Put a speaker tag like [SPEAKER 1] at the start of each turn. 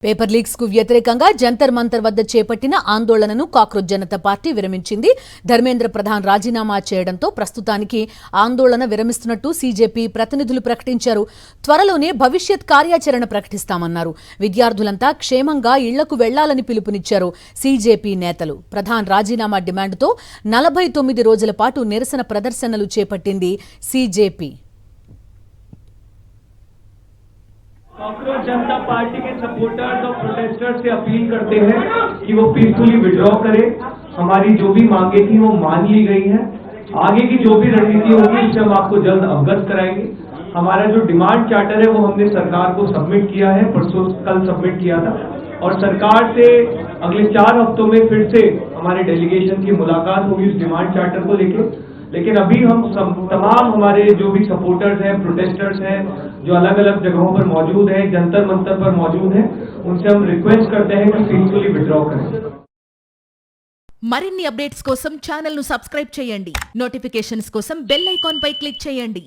[SPEAKER 1] Paper leaks కు వ్యతిరేకంగా జంతర్ మంతర్ వద్ద చేపట్టిన ఆందోళనను కాక్రోచ్ జనతా పార్టీ విరమించింది. ధర్మేంద్ర ప్రధాన్ రాజీనామా చేయడంతో ప్రస్తుతానికి ఆందోళన విరమిస్తున్నట్టు సీజేపీ ప్రతినిధులు ప్రకటించారు. త్వరలోనే భవిష్యత్ కార్యాచరణ ప్రకటిస్తామన్నారు. విద్యార్థులంతా క్షేమంగా ఇళ్లకు వెళ్లాలని పిలుపునిచ్చారు సీజేపీ నేతలు. ప్రధాన్ రాజీనామా డిమాండ్తో 49 రోజుల పాటు నిరసన ప్రదర్శనలు చేపట్టింది సీజేపీ.
[SPEAKER 2] कांग्रेस जनता पार्टी के सपोर्टर्स और प्रोटेस्टर्स से अपील करते हैं कि वो पीसफुली विड्रॉ करें। हमारी जो भी मांगे थी वो मान ली गई है। आगे की जो भी रणनीति होगी उससे हम आपको जल्द अवगत कराएंगे। हमारा जो डिमांड चार्टर है वो हमने सरकार को सबमिट किया है, परसों कल सबमिट किया था और सरकार से अगले 4 हफ्तों में फिर से हमारे डेलीगेशन की मुलाकात होगी उस डिमांड चार्टर को लेकर। लेकिन अभी हम तमाम हमारे जो भी सपोर्टर्स हैं, प्रोटेस्टर्स हैं, जो अलग अलग जगहों पर मौजूद हैं, जंतर मंतर पर मौजूद हैं, उनसे हम रिक्वेस्ट करते हैं कि पीसफुली विड्रॉ करें।
[SPEAKER 3] మరిన్ని అప్డేట్స్ కోసం ఛానల్ ను సబ్స్క్రైబ్ చేయండి. నోటిఫికేషన్స్ కోసం బెల్ ఐకాన్ పై క్లిక్ చేయండి.